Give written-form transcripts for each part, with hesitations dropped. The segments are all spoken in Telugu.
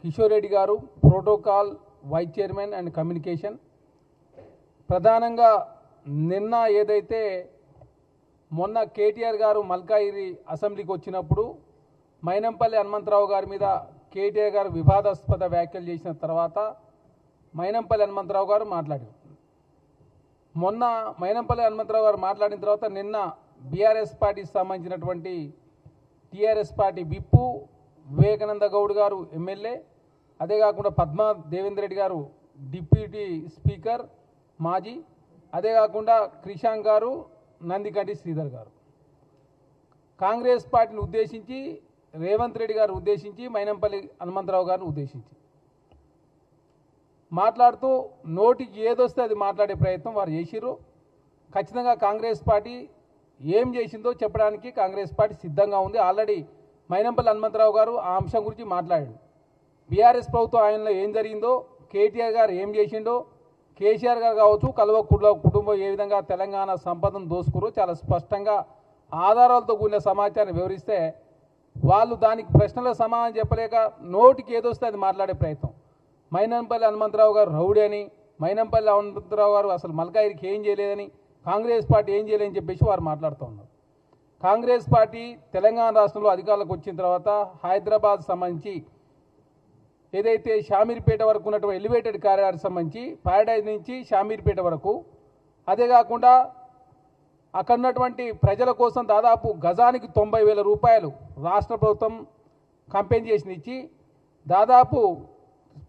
కిషోర్ రెడ్డి గారు, protocol vice chairman and communication. ప్రధానంగా నిన్న ఏదైతే మొన్న కేటీఆర్ గారు మల్కాయిరి అసెంబ్లీకి వచ్చినప్పుడు మైనంపల్లి హనుమంతరావు గారి మీద కేటీఆర్ గారు వివాదాస్పద వ్యాఖ్యలు చేసిన తర్వాత మైనంపల్లి హనుమంతరావు గారు మాట్లాడారు. మొన్న మైనంపల్లి హనుమంతరావు గారు మాట్లాడిన తర్వాత నిన్న బీఆర్ఎస్ పార్టీకి సంబంధించినటువంటి టీఆర్ఎస్ పార్టీ విప్పు వివేకానంద గౌడ్ గారు ఎమ్మెల్యే, అదే కాకుండా పద్మా దేవేందర్ రెడ్డి గారు డిప్యూటీ స్పీకర్ మాజీ, అదే కాకుండా క్రిషాంక్ గారు, నందికంటి శ్రీధర్ గారు కాంగ్రెస్ పార్టీని ఉద్దేశించి, రేవంత్ రెడ్డి గారు ఉద్దేశించి, మైనంపల్లి హనుమంతరావు గారిని ఉద్దేశించి మాట్లాడుతూ నోటికి ఏదొస్తే అది మాట్లాడే ప్రయత్నం వారు చేసిర్రు. ఖచ్చితంగా కాంగ్రెస్ పార్టీ ఏం చేసిందో చెప్పడానికి కాంగ్రెస్ పార్టీ సిద్ధంగా ఉంది. ఆల్రెడీ మైనంపల్లి హనుమంతరావు గారు ఆ అంశం గురించి మాట్లాడాడు. బీఆర్ఎస్ ప్రభుత్వం ఆయనలో ఏం జరిగిందో, కేటీఆర్ గారు ఏం చేసిండో, కేసీఆర్ గారు కావచ్చు, కల్వ కుటుంబం ఏ విధంగా తెలంగాణ సంపదను దోసుకురో చాలా స్పష్టంగా ఆధారాలతో కూడిన సమాచారం వివరిస్తే వాళ్ళు దానికి ప్రశ్నల సమాధానం చెప్పలేక నోటికి ఏదొస్తే అది మాట్లాడే ప్రయత్నం. మైనంపల్లి హనుమంతరావు గారు రౌడీ అని, మైనంపల్లి హనుమంతరావు గారు అసలు మల్కాయిరికి ఏం చేయలేదని, కాంగ్రెస్ పార్టీ ఏం చేయలేదని చెప్పేసి వారు మాట్లాడుతూ ఉన్నారు. కాంగ్రెస్ పార్టీ తెలంగాణ రాష్ట్రంలో అధికారులకు వచ్చిన తర్వాత హైదరాబాద్ సంబంధించి ఏదైతే షామీర్పేట వరకు ఉన్నటువంటి ఎలివేటెడ్ కారిడార్కి సంబంధించి ప్యారడైజ్ నుంచి షామీర్పేట వరకు, అదే కాకుండా అక్కడ ఉన్నటువంటి ప్రజల కోసం దాదాపు గజానికి 90,000 రూపాయలు రాష్ట్ర ప్రభుత్వం కంపెన్సేషన్ ఇచ్చి దాదాపు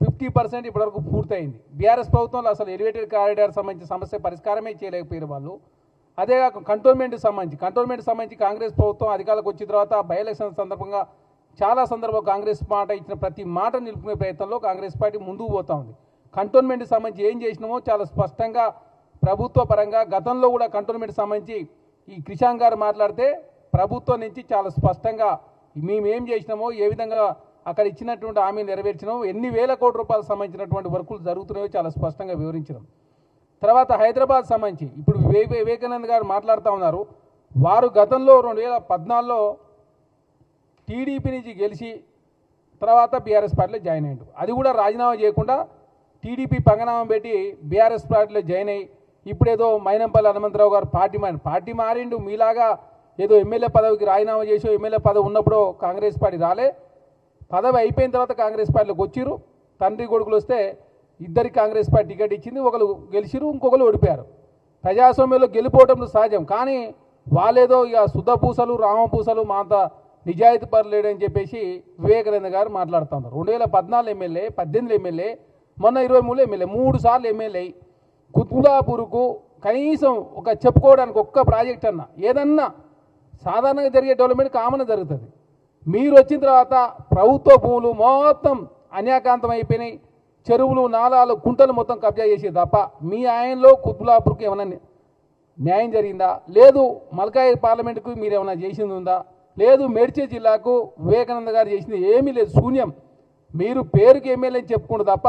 50% ఇప్పటివరకు పూర్తయింది. బీఆర్ఎస్ ప్రభుత్వంలో అసలు ఎలివేటెడ్ కారిడార్ సంబంధించిన సమస్య పరిష్కారమే చేయలేకపోయారు వాళ్ళు. అదే కాక కంటోన్మెంట్కి సంబంధించి కాంగ్రెస్ ప్రభుత్వం అధికారులకు వచ్చిన తర్వాత బై ఎలక్షన్ సందర్భంగా చాలా సందర్భంలో కాంగ్రెస్ మాట ఇచ్చిన ప్రతి మాట నిలుపుకునే ప్రయత్నంలో కాంగ్రెస్ పార్టీ ముందుకు పోతూ ఉంది. కంటోన్మెంట్కి సంబంధించి ఏం చేసినామో చాలా స్పష్టంగా ప్రభుత్వ పరంగా గతంలో కూడా కంటోన్మెంట్కి సంబంధించి ఈ క్రిషాంక్ గారు మాట్లాడితే ప్రభుత్వం నుంచి చాలా స్పష్టంగా మేమేం చేసినామో, ఏ విధంగా అక్కడ ఇచ్చినటువంటి హామీ నెరవేర్చినామో, ఎన్ని వేల కోట్ల రూపాయలకు సంబంధించినటువంటి వర్కులు జరుగుతున్నాయో చాలా స్పష్టంగా వివరించడం. తర్వాత హైదరాబాద్ సంబంధించి ఇప్పుడు వివేకానంద గారు మాట్లాడుతూ ఉన్నారు. వారు గతంలో 2014లో టీడీపీ నుంచి గెలిచి తర్వాత బీఆర్ఎస్ పార్టీలో జాయిన్ అయ్యాడు. అది కూడా రాజీనామా చేయకుండా టీడీపీ పంగనామం పెట్టి బీఆర్ఎస్ పార్టీలో జాయిన్ అయ్యి ఇప్పుడేదో మైనంపల్లి హనుమంతరావు గారు పార్టీ మారిండు. మీలాగా ఏదో ఎమ్మెల్యే పదవికి రాజీనామా చేసో, ఎమ్మెల్యే పదవి ఉన్నప్పుడు కాంగ్రెస్ పార్టీ రాలే, పదవి అయిపోయిన తర్వాత కాంగ్రెస్ పార్టీలోకి వచ్చిర్రు. తండ్రి కొడుకులు వస్తే ఇద్దరికి కాంగ్రెస్ పార్టీ టికెట్ ఇచ్చింది, ఒకరు గెలిచిరు, ఇంకొకరు ఓడిపోయారు. ప్రజాస్వామ్యంలో గెలిపోవడం సహజం, కానీ వాళ్ళేదో ఇక శుద్ధపూసలు రామపూసలు మా అంత నిజాయితీ పర్లేడని చెప్పేసి వివేకానంద గారు మాట్లాడుతున్నారు. 2014 ఎమ్మెల్యే, 18 ఎమ్మెల్యే, మొన్న 23 ఎమ్మెల్యే, 3 సార్లు ఎమ్మెల్యే. కుత్బులాపూర్కు కనీసం ఒక చెప్పుకోవడానికి ఒక్క ప్రాజెక్ట్ అన్నా ఏదన్నా సాధారణంగా జరిగే డెవలప్మెంట్ కామన్ జరుగుతుంది. మీరు వచ్చిన తర్వాత ప్రభుత్వ భూములు మొత్తం అన్యాకాంతం అయిపోయినాయి. చెరువులు, నాలాలు, కుంటలు మొత్తం కబ్జా చేసేది తప్ప మీ ఆయనలో కుత్బులాపూర్కి ఏమైనా న్యాయం జరిగిందా? లేదు. మల్కాయి పార్లమెంటుకు మీరు ఏమైనా చేసింది ఉందా? లేదు. మేడ్చల్ జిల్లాకు వివేకానంద గారు చేసింది ఏమీ లేదు, శూన్యం. మీరు పేరుకి ఎమ్మెల్యే అని చెప్పుకుంటూ తప్ప,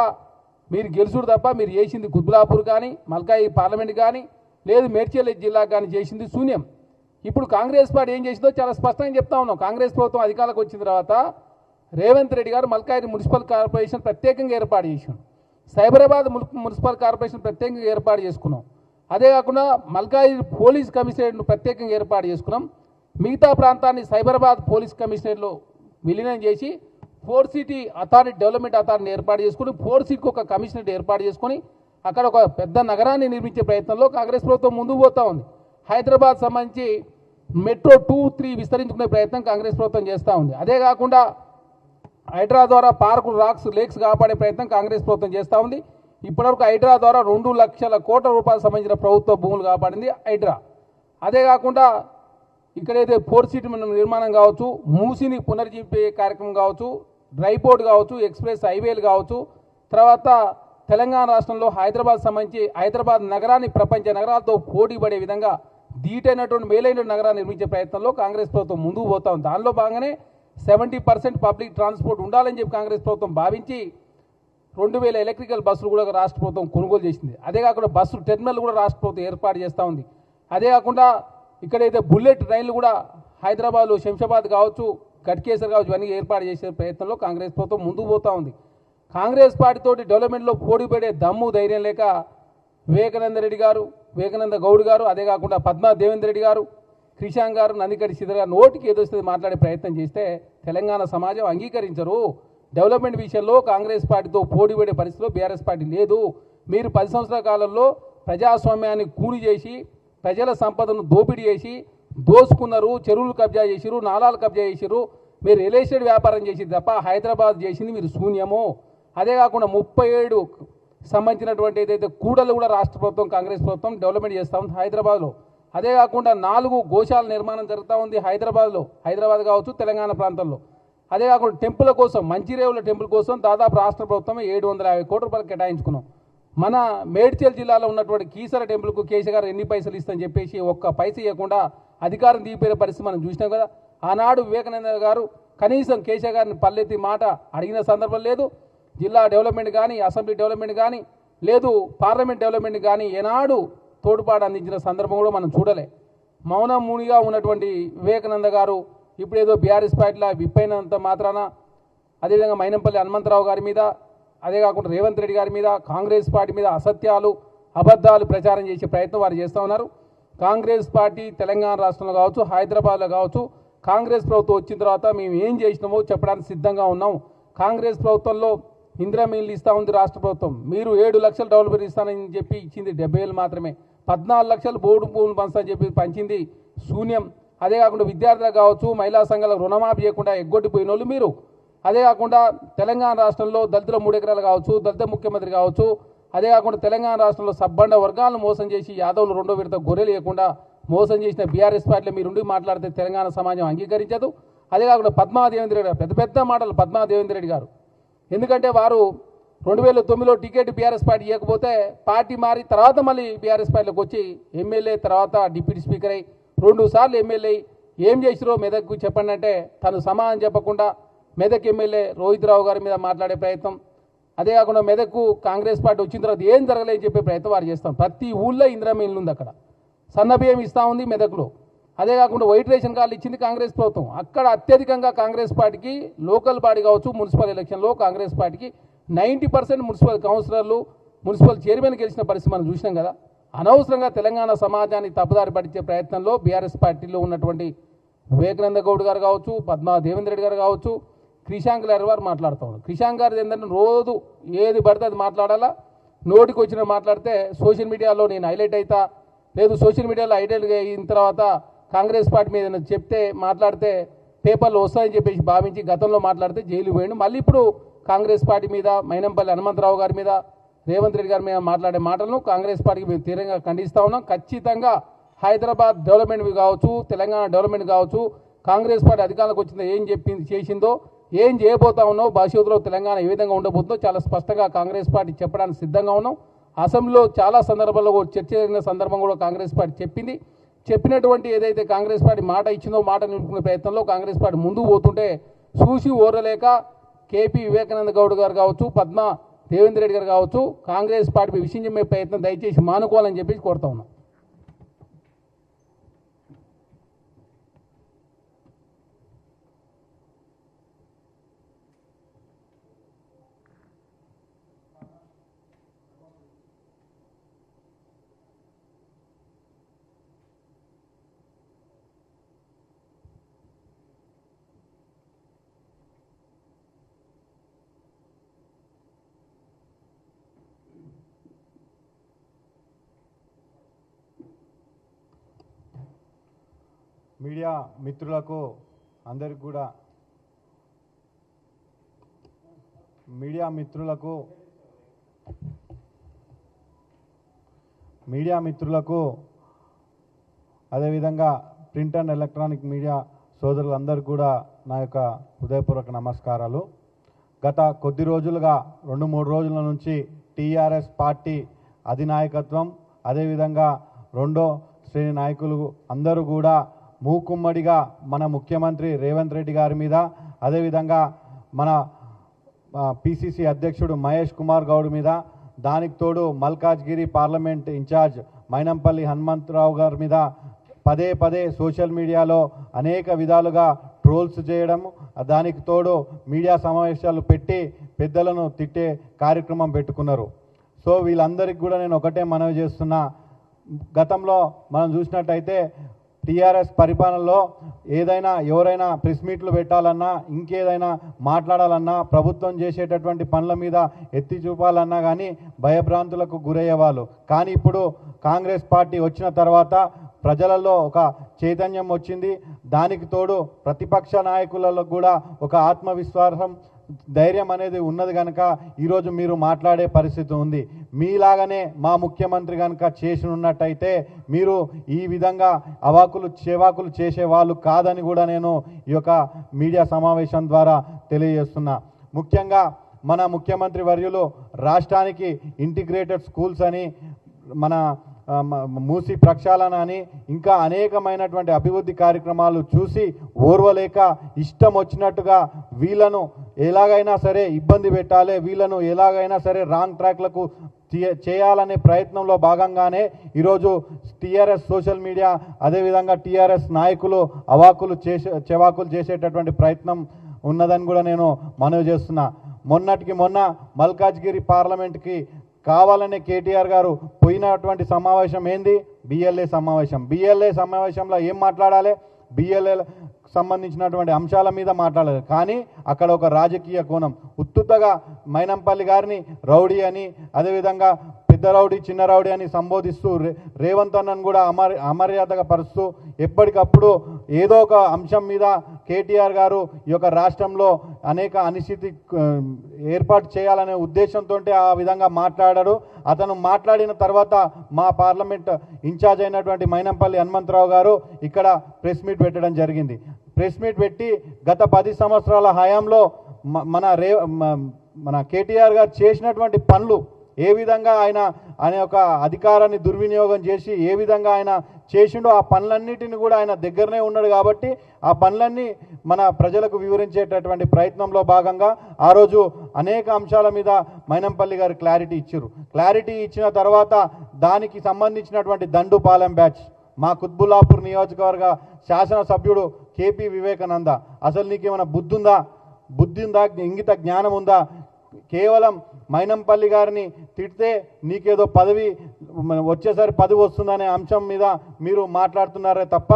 మీరు గెలుచుడు తప్ప మీరు చేసింది కుత్బులాపూర్ కానీ, మల్కాయి పార్లమెంట్ కానీ, లేదు మేడ్చల్ జిల్లా కానీ చేసింది శూన్యం. ఇప్పుడు కాంగ్రెస్ పార్టీ ఏం చేసిందో చాలా స్పష్టంగా చెప్తా ఉన్నాం. కాంగ్రెస్ ప్రభుత్వం అధికారులకు వచ్చిన తర్వాత రేవంత్ రెడ్డి గారు మల్కాయి మున్సిపల్ కార్పొరేషన్ ప్రత్యేకంగా ఏర్పాటు చేసాం. సైబరాబాద్ మున్సిపల్ కార్పొరేషన్ ప్రత్యేకంగా ఏర్పాటు చేసుకున్నాం. అదే కాకుండా మల్కాయి పోలీస్ కమిషనరేట్ను ప్రత్యేకంగా ఏర్పాటు చేసుకున్నాం. మిగతా ప్రాంతాన్ని సైబరాబాద్ పోలీస్ కమిషనరేట్లో విలీనం చేసి 4 సిటీ అథారిటీ, డెవలప్మెంట్ అథారిటీని ఏర్పాటు చేసుకుని 4 సిటీకి ఒక కమిషనరేట్ ఏర్పాటు చేసుకొని అక్కడ ఒక పెద్ద నగరాన్ని నిర్మించే ప్రయత్నంలో కాంగ్రెస్ ప్రభుత్వం ముందుకు పోతూ ఉంది. హైదరాబాద్ సంబంధించి మెట్రో 2, 3 విస్తరించుకునే ప్రయత్నం కాంగ్రెస్ ప్రభుత్వం చేస్తూ ఉంది. అదే కాకుండా హైడ్రా ద్వారా పార్కులు, రాక్స్, లేక్స్ కాపాడే ప్రయత్నం కాంగ్రెస్ ప్రభుత్వం చేస్తూ ఉంది. ఇప్పటివరకు హైడ్రా ద్వారా 2 లక్షల కోట్ల రూపాయలకు సంబంధించిన ప్రభుత్వ భూములు కాపాడింది హైడ్రా. అదే కాకుండా ఇక్కడైతే 4 సిటీ నిర్మాణం కావచ్చు, మూసిని పునర్జీవింపే కార్యక్రమం కావచ్చు, డ్రై పోర్ట్ కావచ్చు, ఎక్స్ప్రెస్ హైవేలు కావచ్చు, తర్వాత తెలంగాణ రాష్ట్రంలో హైదరాబాద్ సంబంధించి హైదరాబాద్ నగరాన్ని ప్రపంచ నగరాలతో పోటీ పడే విధంగా ధీటైనటువంటి మేలైన నగరాన్ని నిర్మించే ప్రయత్నంలో కాంగ్రెస్ ప్రభుత్వం ముందుకు పోతా ఉంది. దానిలో భాగంగానే 70% పబ్లిక్ ట్రాన్స్పోర్ట్ ఉండాలని చెప్పి కాంగ్రెస్ ప్రభుత్వం భావించి 2000 ఎలక్ట్రికల్ బస్సులు కూడా రాష్ట్ర ప్రభుత్వం కొనుగోలు చేసింది. అదే కాకుండా బస్సు టెర్మినల్ కూడా రాష్ట్ర ప్రభుత్వం ఏర్పాటు చేస్తూ ఉంది. అదే కాకుండా ఇక్కడైతే బుల్లెట్ రైళ్లు కూడా హైదరాబాద్లో శంషాబాద్ కావచ్చు, గట్కేసర్ కావచ్చు, ఇవన్నీ ఏర్పాటు చేసే ప్రయత్నంలో కాంగ్రెస్ ప్రభుత్వం ముందుకు పోతూ ఉంది. కాంగ్రెస్ పార్టీతోటి డెవలప్మెంట్లో పోటీ పడే దమ్ము ధైర్యం లేక వివేకానంద గౌడ్ గారు అదే కాకుండా పద్మా దేవేందర్ రెడ్డి గారు క్రిషాంగ్ గారు నందికడి శ్రీధర్ గారు నోటికి ఏదొస్తుంది మాట్లాడే ప్రయత్నం చేస్తే తెలంగాణ సమాజం అంగీకరించరు. డెవలప్మెంట్ విషయంలో కాంగ్రెస్ పార్టీతో పోటీ పడే పరిస్థితిలో బీఆర్ఎస్ పార్టీ లేదు. మీరు 10 సంవత్సరాల కాలంలో ప్రజాస్వామ్యాన్ని కూలి చేసి ప్రజల సంపదను దోపిడీ చేసి దోసుకున్నారు. చెరువులు కబ్జా చేసిరు, నాలాలు కబ్జా చేసిరు. మీరు రియల్ ఎస్టేట్ వ్యాపారం చేసింది తప్ప హైదరాబాద్ చేసింది మీరు శూన్యము. అదే కాకుండా 37 సంబంధించినటువంటి ఏదైతే కూడలు కూడా రాష్ట్ర ప్రభుత్వం కాంగ్రెస్ ప్రభుత్వం డెవలప్మెంట్ చేస్తూ ఉంది హైదరాబాద్లో. అదే కాకుండా 4 గోశాల నిర్మాణం జరుగుతూ ఉంది హైదరాబాద్ కావచ్చు తెలంగాణ ప్రాంతంలో. అదే కాకుండా టెంపుల్ కోసం మంచిరేవుల టెంపుల్ కోసం దాదాపు రాష్ట్ర ప్రభుత్వం 750 కోట్ల రూపాయలు కేటాయించుకున్నాం. మన మేడ్చల్ జిల్లాలో ఉన్నటువంటి కీసర టెంపుల్కు కేసీ గారు ఎన్ని పైసలు ఇస్తామని చెప్పేసి ఒక్క పైస ఇవ్వకుండా అధికారం దిగిపోయే పరిస్థితి మనం చూసినాం కదా. ఆనాడు వివేకానంద గారు కనీసం కేసీ గారిని పల్లెత్తి మాట అడిగిన సందర్భం లేదు. జిల్లా డెవలప్మెంట్ కానీ అసెంబ్లీ డెవలప్మెంట్ కానీ లేదు పార్లమెంట్ డెవలప్మెంట్ కానీ ఏనాడు తోడ్పాటు అందించిన సందర్భం కూడా మనం చూడలే. మౌనం మూనిగా ఉన్నటువంటి వివేకానంద గారు ఇప్పుడేదో బీఆర్ఎస్ పార్టీలో విప్పైనంత మాత్రాన అదేవిధంగా మైనంపల్లి హనుమంతరావు గారి మీద అదే కాకుండా రేవంత్ రెడ్డి గారి మీద కాంగ్రెస్ పార్టీ మీద అసత్యాలు అబద్ధాలు ప్రచారం చేసే ప్రయత్నం వారు చేస్తూ ఉన్నారు. కాంగ్రెస్ పార్టీ తెలంగాణ రాష్ట్రంలో కావచ్చు హైదరాబాద్లో కావచ్చు కాంగ్రెస్ ప్రభుత్వం వచ్చిన తర్వాత మేము ఏం చేసినామో చెప్పడానికి సిద్ధంగా ఉన్నాం. కాంగ్రెస్ ప్రభుత్వంలో ఇందిరామిల్లు ఇస్తూ ఉంది రాష్ట్ర ప్రభుత్వం. మీరు 7 లక్షలు డెవలపర్ ఇస్తానని చెప్పి ఇచ్చింది 70,000 మాత్రమే. 14 లక్షలు బోర్డు భూములు పంచని చెప్పి పంచింది శూన్యం. అదే కాకుండా విద్యార్థులకు కావచ్చు మహిళా సంఘాలకు రుణమాఫీ చేయకుండా ఎగ్గొట్టిపోయిన వాళ్ళు మీరు. అదే కాకుండా తెలంగాణ రాష్ట్రంలో దళితుల 3 ఎకరాలు కావచ్చు దళిత ముఖ్యమంత్రి కావచ్చు. అదే కాకుండా తెలంగాణ రాష్ట్రంలో సబ్బండ వర్గాలను మోసం చేసి యాదవులు 2వ విడత గొర్రెలు లేకుండా మోసం చేసిన బీఆర్ఎస్ పార్టీలో మీరుండి మాట్లాడితే తెలంగాణ సమాజం అంగీకరించదు. అదే కాకుండా పద్మా దేవేందర్ రెడ్డి గారు పెద్ద మాటలు పద్మా దేవేందర్ రెడ్డి గారు. ఎందుకంటే వారు 2009లో టికెట్ బీఆర్ఎస్ పార్టీ ఇవ్వకపోతే పార్టీ మారి తర్వాత మళ్ళీ బీఆర్ఎస్ పార్టీలోకి వచ్చి ఎమ్మెల్యే తర్వాత డిప్యూటీ స్పీకర్ అయ్యి 2 సార్లు ఎమ్మెల్యే ఏం చేసిరో మెదక్కు చెప్పండి అంటే తను సమాధానం చెప్పకుండా మెదక్ ఎమ్మెల్యే రోహిత్ రావు గారి మీద మాట్లాడే ప్రయత్నం. అదే కాకుండా మెదక్కు కాంగ్రెస్ పార్టీ వచ్చిన తర్వాత ఏం జరగలేదని చెప్పే ప్రయత్నం వారు చేస్తాం. ప్రతి ఊళ్ళో ఇందిరామిల్లు ఉంది, అక్కడ సన్నబియ్యం ఇస్తూ ఉంది మెదక్లో. అదే కాకుండా వైట్ రేషన్ కార్డులు ఇచ్చింది కాంగ్రెస్ ప్రభుత్వం. అక్కడ అత్యధికంగా కాంగ్రెస్ పార్టీకి లోకల్ బాడీ కావచ్చు మున్సిపల్ ఎలక్షన్లో కాంగ్రెస్ పార్టీకి 90% మున్సిపల్ కౌన్సిలర్లు మున్సిపల్ చైర్మన్ గెలిచిన పరిస్థితి మనం చూసినాం కదా. అనవసరంగా తెలంగాణ సమాజాన్ని తప్పుదారి పట్టించే ప్రయత్నంలో బీఆర్ఎస్ పార్టీలో ఉన్నటువంటి వివేకానంద గౌడ్ గారు కావచ్చు పద్మా దేవేందర్ రెడ్డి గారు కావచ్చు క్రిషాంక్ గారు వారు మాట్లాడుతూ ఉన్నారు. క్రిషాంక్ గారు ఏంటంటే రోజు ఏది పడితే అది మాట్లాడాలా, నోటికి వచ్చిన మాట్లాడితే సోషల్ మీడియాలో నేను హైలైట్ అవుతా, లేదు సోషల్ మీడియాలో హైలైట్ అయిన తర్వాత కాంగ్రెస్ పార్టీ మీద చెప్తే మాట్లాడితే పేపర్లు వస్తాయని చెప్పేసి భావించి గతంలో మాట్లాడితే జైలు పోయిండు. మళ్ళీ ఇప్పుడు కాంగ్రెస్ పార్టీ మీద మైనంపల్లి హనుమంతరావు గారి మీద రేవంత్ రెడ్డి గారి మీద మాట్లాడే మాటలను కాంగ్రెస్ పార్టీకి మేము తీవ్రంగా ఖండిస్తూ ఉన్నాం. ఖచ్చితంగా హైదరాబాద్ డెవలప్మెంట్ కావచ్చు తెలంగాణ డెవలప్మెంట్ కావచ్చు కాంగ్రెస్ పార్టీ అధికారంలోకి వచ్చిందో ఏం చేసిందో ఏం చేయబోతా ఉన్నావు భవిష్యత్తులో తెలంగాణ ఏ విధంగా ఉండబోతుందో చాలా స్పష్టంగా కాంగ్రెస్ పార్టీ చెప్పడానికి సిద్ధంగా ఉన్నాం. అసెంబ్లీలో చాలా సందర్భాల్లో చర్చ జరిగిన సందర్భం కూడా కాంగ్రెస్ పార్టీ చెప్పింది. చెప్పినటువంటి ఏదైతే కాంగ్రెస్ పార్టీ మాట ఇచ్చిందో మాట నిలుపుకునే ప్రయత్నంలో కాంగ్రెస్ పార్టీ ముందుకు పోతుంటే చూసి ఓరలేక కేపీ వివేకానంద గౌడ్ గారు కావచ్చు పద్మా దేవేందర్ రెడ్డి గారు కావచ్చు కాంగ్రెస్ పార్టీ విషయం చెప్పే ప్రయత్నం దయచేసి మానుకోవాలని చెప్పేసి కోరుతా ఉన్నాం. మీడియా మిత్రులకు అందరికి కూడా మీడియా మిత్రులకు అదేవిధంగా ప్రింట్ అండ్ ఎలక్ట్రానిక్ మీడియా సోదరులందరికీ కూడా నా యొక్క హృదయపూర్వక నమస్కారాలు. గత కొద్ది రోజులుగా 2-3 రోజుల నుంచి టీఆర్ఎస్ పార్టీ అధినాయకత్వం అదేవిధంగా రెండో శ్రేణి నాయకులు అందరూ కూడా మూకుమ్మడిగా మన ముఖ్యమంత్రి రేవంత్ రెడ్డి గారి మీద అదేవిధంగా మన పిసిసి అధ్యక్షుడు మహేష్ కుమార్ గౌడ్ మీద దానికి తోడు మల్కాజ్గిరి పార్లమెంట్ ఇన్ఛార్జ్ మైనంపల్లి హనుమంతరావు గారి మీద పదే సోషల్ మీడియాలో అనేక విధాలుగా ట్రోల్స్ చేయడం దానికి తోడు మీడియా సమావేశాలు పెట్టి పెద్దలను తిట్టే కార్యక్రమం పెట్టుకున్నారు. సో వీళ్ళందరికీ కూడా నేను ఒకటే మనవి చేస్తున్నా, గతంలో మనం చూసినట్టయితే టీఆర్ఎస్ పరిపాలనలో ఏదైనా ఎవరైనా ప్రెస్ మీట్లు పెట్టాలన్నా ఇంకేదైనా మాట్లాడాలన్నా ప్రభుత్వం చేసేటటువంటి పనుల మీద ఎత్తి చూపాలన్నా కానీ భయభ్రాంతులకు గురయ్యేవాళ్ళు. కానీ ఇప్పుడు కాంగ్రెస్ పార్టీ వచ్చిన తర్వాత ప్రజలలో ఒక చైతన్యం వచ్చింది. దానికి తోడు ప్రతిపక్ష నాయకులలో కూడా ఒక ఆత్మవిశ్వాసం ధైర్యం అనేది ఉన్నది కనుక ఈరోజు మీరు మాట్లాడే పరిస్థితి ఉంది. మీలాగానే మా ముఖ్యమంత్రి కనుక చేసి ఉన్నట్టయితే మీరు ఈ విధంగా చెవాకులు చేసేవాళ్ళు కాదని కూడా నేను ఈ యొక్క మీడియా సమావేశం ద్వారా తెలియజేస్తున్నా. ముఖ్యంగా మన ముఖ్యమంత్రి వర్యులు రాష్ట్రానికి ఇంటిగ్రేటెడ్ స్కూల్స్ అని, మన మూసి ప్రక్షాళన అని ఇంకా అనేకమైనటువంటి అభివృద్ధి కార్యక్రమాలు చూసి ఓర్వలేక ఇష్టం వచ్చినట్టుగా వీళ్ళను ఎలాగైనా సరే ఇబ్బంది పెట్టాలి, వీళ్ళను ఎలాగైనా సరే రాంగ్ ట్రాక్లకు చేయాలనే ప్రయత్నంలో భాగంగానే ఈరోజు టీఆర్ఎస్ సోషల్ మీడియా అదేవిధంగా టీఆర్ఎస్ నాయకులు చెవాకులు చేసేటటువంటి ప్రయత్నం ఉన్నదని కూడా నేను మనవి చేస్తున్నా. మొన్నటికి మొన్న మల్కాజ్గిరి పార్లమెంట్కి కావాలనే కేటీఆర్ గారు పోయినటువంటి సమావేశం ఏంది? బిఎల్ఏ సమావేశం. బిఎల్ఏ సమావేశంలో ఏం మాట్లాడాలి? బిఎల్ఏ సంబంధించినటువంటి అంశాల మీద మాట్లాడాలి. కానీ అక్కడ ఒక రాజకీయ కోణం ఉత్తుత్తగా మైనంపల్లి గారిని రౌడీ అని, అదేవిధంగా పెద్ద రౌడీ చిన్న రౌడీ అని సంబోధిస్తూ రేవంత్ అన్నను కూడా అమర్యాదగా పరుస్తూ ఎప్పటికప్పుడు ఏదో ఒక అంశం మీద కేటీఆర్ గారు ఈ యొక్క రాష్ట్రంలో అనేక అనిశ్చితి ఏర్పాటు చేయాలనే ఉద్దేశంతో ఆ విధంగా మాట్లాడాడు. అతను మాట్లాడిన తర్వాత మా పార్లమెంట్ ఇన్ఛార్జ్ అయినటువంటి మైనంపల్లి హనుమంతరావు గారు ఇక్కడ ప్రెస్ మీట్ పెట్టడం జరిగింది. ప్రెస్ మీట్ పెట్టి గత 10 సంవత్సరాల హయాంలో మన కేటీఆర్ గారు చేసినటువంటి పనులు ఏ విధంగా ఆయన యొక్క అధికారాన్ని దుర్వినియోగం చేసి ఏ విధంగా ఆయన చేసిండో ఆ పనులన్నిటిని కూడా ఆయన దగ్గరనే ఉన్నాడు కాబట్టి ఆ పనులన్నీ మన ప్రజలకు వివరించేటటువంటి ప్రయత్నంలో భాగంగా ఆ రోజు అనేక అంశాల మీద మైనంపల్లి గారు క్లారిటీ ఇచ్చారు. క్లారిటీ ఇచ్చిన తర్వాత దానికి సంబంధించినటువంటి దండుపాలెం బ్యాచ్ మా కుత్బుల్లాపూర్ నియోజకవర్గ శాసనసభ్యుడు కేపీ వివేకానంద, అసలు నీకేమైనా బుద్ధి ఉందా, ఇంగిత జ్ఞానం ఉందా? కేవలం మైనంపల్లి గారిని తిడితే నీకేదో పదవి వచ్చేసరి పదవి వస్తుందనే అంశం మీద మీరు మాట్లాడుతున్నారే తప్ప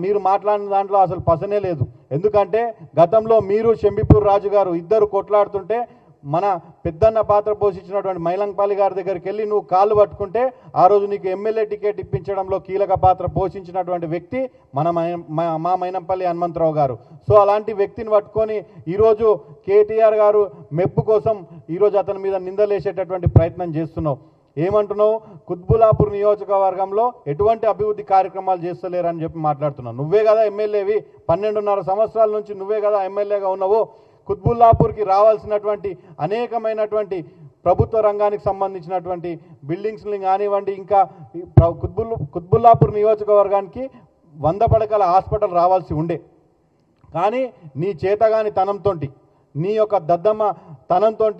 మీరు మాట్లాడిన దాంట్లో అసలు పసనే లేదు. ఎందుకంటే గతంలో మీరు షంబిపూర్ రాజు గారు ఇద్దరు కొట్లాడుతుంటే మన పెద్దన్న పాత్ర పోషించినటువంటి మైలంపల్లి గారి దగ్గరికి వెళ్ళి నువ్వు కాళ్ళు పట్టుకుంటే ఆ రోజు నీకు ఎమ్మెల్యే టికెట్ ఇప్పించడంలో కీలక పాత్ర పోషించినటువంటి వ్యక్తి మా మైనంపల్లి హనుమంతరావు గారు. సో అలాంటి వ్యక్తిని పట్టుకొని ఈరోజు కేటీఆర్ గారు మెప్పు కోసం ఈరోజు అతని మీద నిందలేసేటటువంటి ప్రయత్నం చేస్తున్నావు. ఏమంటున్నావు? కుత్బుల్లాపూర్ నియోజకవర్గంలో ఎటువంటి అభివృద్ధి కార్యక్రమాలు చేస్తలేరని చెప్పి మాట్లాడుతున్నావు. నువ్వే కదా ఎమ్మెల్యేవి, 12.5 సంవత్సరాల నుంచి నువ్వే కదా ఎమ్మెల్యేగా ఉన్నావు. కుత్బుల్లాపూర్కి రావాల్సినటువంటి అనేకమైనటువంటి ప్రభుత్వ రంగానికి సంబంధించినటువంటి బిల్డింగ్స్ని కానివ్వండి, ఇంకా కుత్బుల్లాపూర్ నియోజకవర్గానికి 100 పడకల హాస్పిటల్ రావాల్సి ఉండే. కానీ నీ చేతగాని తనంతో, నీ యొక్క దద్దమ్మ తనంతో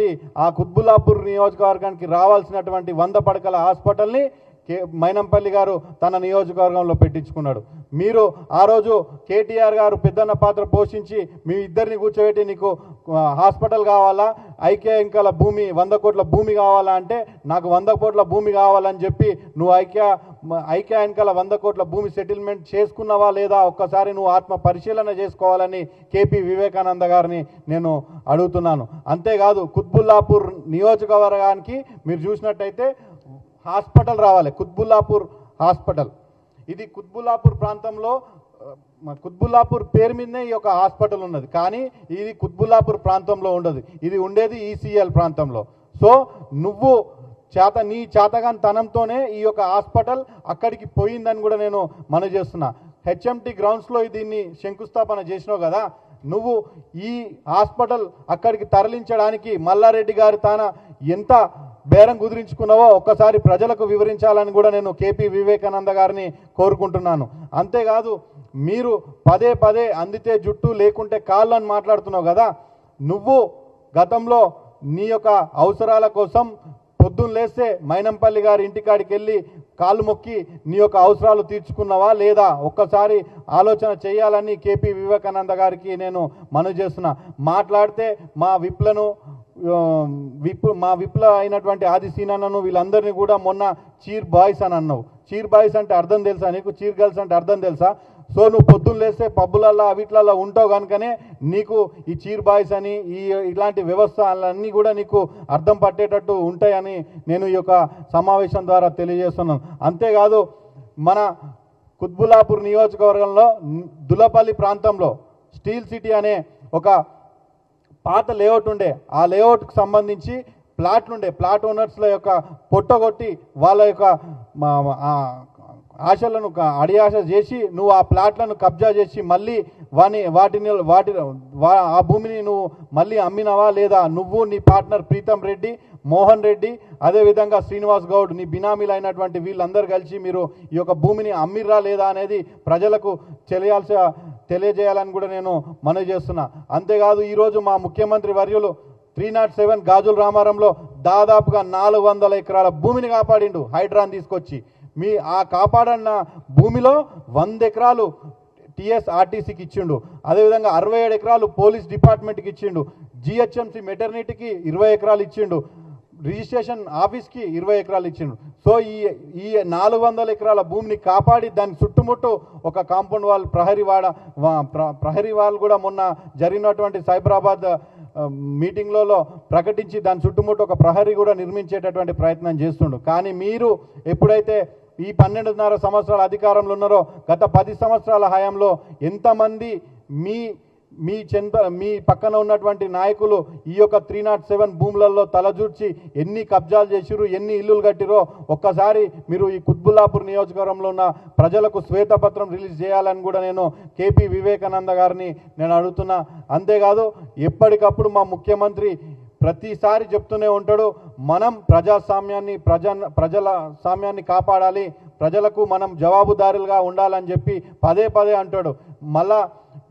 ఆ కుత్బుల్లాపూర్ నియోజకవర్గానికి రావాల్సినటువంటి 100 పడకల హాస్పిటల్ని మైనంపల్లి గారు తన నియోజకవర్గంలో పెట్టించుకున్నాడు. మీరు ఆ రోజు కేటీఆర్ గారు పెద్దన్న పాత్ర పోషించి మీ ఇద్దరిని కూర్చోబెట్టి నీకు హాస్పిటల్ కావాలా, ఐక్య ఇంకల భూమి 100 కోట్ల భూమి కావాలా అంటే నాకు 100 కోట్ల భూమి కావాలని చెప్పి నువ్వు ఐక్య ఇంకల 100 కోట్ల భూమి సెటిల్మెంట్ చేసుకున్నావా లేదా ఒక్కసారి నువ్వు ఆత్మ పరిశీలన చేసుకోవాలని కేపీ వివేకానంద గారిని నేను అడుగుతున్నాను. అంతేకాదు కుత్బుల్లాపూర్ నియోజకవర్గానికి మీరు చూసినట్టయితే హాస్పిటల్ రావాలి, కుత్బుల్లాపూర్ హాస్పిటల్. ఇది కుత్బుల్లాపూర్ ప్రాంతంలో కుత్బుల్లాపూర్ పేరు మీదనే ఈ యొక్క హాస్పిటల్ ఉన్నది, కానీ ఇది కుత్బుల్లాపూర్ ప్రాంతంలో ఉండదు, ఇది ఉండేది ఈసీఎల్ ప్రాంతంలో. సో నువ్వు నీ చేతగాని తనంతోనే ఈ యొక్క హాస్పిటల్ అక్కడికి పోయిందని కూడా నేను మనవి చేస్తున్నా. హెచ్ఎంటీ గ్రౌండ్స్లో దీన్ని శంకుస్థాపన చేసినావు కదా, నువ్వు ఈ హాస్పిటల్ అక్కడికి తరలించడానికి మల్లారెడ్డి గారి తాన ఎంత బేరం కుదిరించుకున్నావో ఒక్కసారి ప్రజలకు వివరించాలని కూడా నేను కేపీ వివేకానంద గారిని కోరుకుంటున్నాను. అంతేకాదు మీరు పదే అందితే జుట్టు లేకుంటే కాళ్ళు అని మాట్లాడుతున్నావు కదా, నువ్వు గతంలో నీ యొక్క అవసరాల కోసం పొద్దున్న లేస్తే మైనంపల్లి గారి ఇంటికాడికి వెళ్ళి కాళ్ళు మొక్కి నీ యొక్క అవసరాలు తీర్చుకున్నావా లేదా ఒక్కసారి ఆలోచన చేయాలని కేపీ వివేకానంద గారికి నేను మనవి చేస్తున్నా. మాట్లాడితే మా విప్ల అయినటువంటి ఆది సీనన్నను వీళ్ళందరినీ కూడా మొన్న చీర్ బాయ్స్ అని అన్నావు. చీర్ బాయ్స్ అంటే అర్థం తెలుసా నీకు? చీర్ గర్ల్స్ అంటే అర్థం తెలుసా? సో నువ్వు పొద్దున్న లేస్తే పబ్బులల్లో అవిట్లలో ఉంటావు కనుకనే నీకు ఈ చీర్ బాయ్స్ అని ఇలాంటి వ్యవస్థలన్నీ కూడా నీకు అర్థం పట్టేటట్టు ఉంటాయని నేను ఈ యొక్క సమావేశం ద్వారా తెలియజేస్తున్నాను. అంతేకాదు మన కుత్బుల్లాపూర్ నియోజకవర్గంలో దులపల్లి ప్రాంతంలో స్టీల్ సిటీ అనే ఒక పాత లేఅవుట్ ఉండే. ఆ లేఅవుట్కి సంబంధించి ప్లాట్ ఓనర్స్ల యొక్క పొట్టగొట్టి వాళ్ళ యొక్క ఆశలను అడియాశ చేసి నువ్వు ఆ ప్లాట్లను కబ్జా చేసి మళ్ళీ ఆ భూమిని నువ్వు మళ్ళీ అమ్మినవా లేదా? నువ్వు నీ పార్ట్నర్ ప్రీతం రెడ్డి, మోహన్ రెడ్డి, అదేవిధంగా శ్రీనివాస్ గౌడ్ నీ బినామీలు అయినటువంటి వీళ్ళందరూ కలిసి మీరు ఈ యొక్క భూమిని అమ్మిర్రా లేదా అనేది ప్రజలకు తెలియజేయాలని కూడా నేను మనవి చేస్తున్నా. అంతేకాదు ఈరోజు మా ముఖ్యమంత్రి వర్యులు 307 గాజుల రామారంలో దాదాపుగా 400 ఎకరాల భూమిని కాపాడిండు హైడ్రాన్ తీసుకొచ్చి. ఆ కాపాడన్న భూమిలో 100 ఎకరాలు టీఎస్ఆర్టీసీకి ఇచ్చిండు. అదేవిధంగా 67 ఎకరాలు పోలీస్ డిపార్ట్మెంట్కి ఇచ్చిండు. జిహెచ్ఎంసీ మెటర్నిటీకి 20 ఎకరాలు ఇచ్చిండు. రిజిస్ట్రేషన్ ఆఫీస్కి 20 ఎకరాలు ఇచ్చిండు. సో ఈ 400 ఎకరాల భూమిని కాపాడి దాని చుట్టుముట్టు ఒక కాంపౌండ్ వాల్ ప్రహరీ వాల్ కూడా మొన్న జరిగినటువంటి సైబరాబాద్ మీటింగ్లలో ప్రకటించి దాని చుట్టుముట్టు ఒక ప్రహరీ కూడా నిర్మించేటటువంటి ప్రయత్నం చేస్తుండు. కానీ మీరు ఎప్పుడైతే ఈ 12.5 సంవత్సరాల అధికారంలో ఉన్నారో గత 10 సంవత్సరాల హయాంలో ఎంతమంది మీ పక్కన ఉన్నటువంటి నాయకులు ఈ యొక్క 307 భూములలో తలజూర్చి ఎన్ని కబ్జాలు చేసిరు, ఎన్ని ఇల్లులు కట్టిరో ఒక్కసారి మీరు ఈ కుత్బుల్లాపూర్ నియోజకవర్గంలో ఉన్న ప్రజలకు శ్వేతపత్రం రిలీజ్ చేయాలని కూడా నేను కేపీ వివేకానంద గారిని నేను అడుగుతున్నా. అంతేకాదు ఎప్పటికప్పుడు మా ముఖ్యమంత్రి ప్రతిసారి చెప్తూనే ఉంటాడు, మనం ప్రజల సామ్యాన్ని కాపాడాలి, ప్రజలకు మనం జవాబుదారులుగా ఉండాలని చెప్పి పదే అంటాడు. మళ్ళా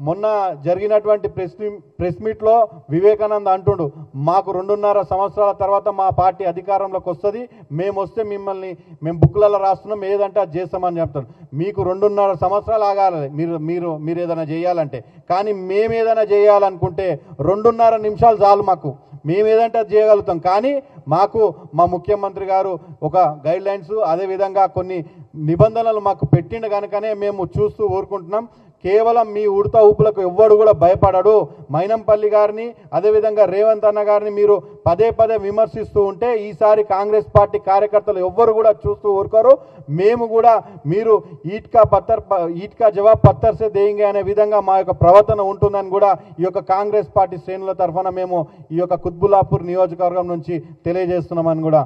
మొన్న జరిగినటువంటి ప్రెస్ మీట్లో వివేకానంద అంటుండు, మాకు 2.5 సంవత్సరాల తర్వాత మా పార్టీ అధికారంలోకి వస్తుంది, మేము వస్తే మేము బుక్లలో రాస్తున్నాం, ఏదంటే అది చేస్తామని చెప్తాడు. మీకు 2.5 సంవత్సరాలు ఆగాలి మీరు ఏదైనా చేయాలంటే. కానీ మేము ఏదైనా చేయాలనుకుంటే 2.5 నిమిషాలు చాలు మాకు. మేము ఏదంటే అది చేయగలుగుతాం. కానీ మాకు మా ముఖ్యమంత్రి గారు ఒక గైడ్ లైన్స్ అదేవిధంగా కొన్ని నిబంధనలు మాకు పెట్టిండు కనుకనే మేము చూస్తూ ఊరుకుంటున్నాం. కేవలం మీ ఉడత ఊపులకు ఎవ్వడు కూడా భయపడడు. మైనంపల్లి గారిని అదేవిధంగా రేవంత్ అన్న గారిని మీరు పదే విమర్శిస్తూ ఉంటే ఈసారి కాంగ్రెస్ పార్టీ కార్యకర్తలు ఎవ్వరు కూడా చూస్తూ ఊరుకోరు. మేము కూడా మీరు ఈట్కా జవాబ్ పత్తర్సే దేంగే అనే విధంగా మా యొక్క ప్రవర్తన ఉంటుందని కూడా ఈ యొక్క కాంగ్రెస్ పార్టీ శ్రేణుల తరఫున మేము ఈ యొక్క కుత్బుల్లాపూర్ నియోజకవర్గం నుంచి తెలియజేస్తున్నామని కూడా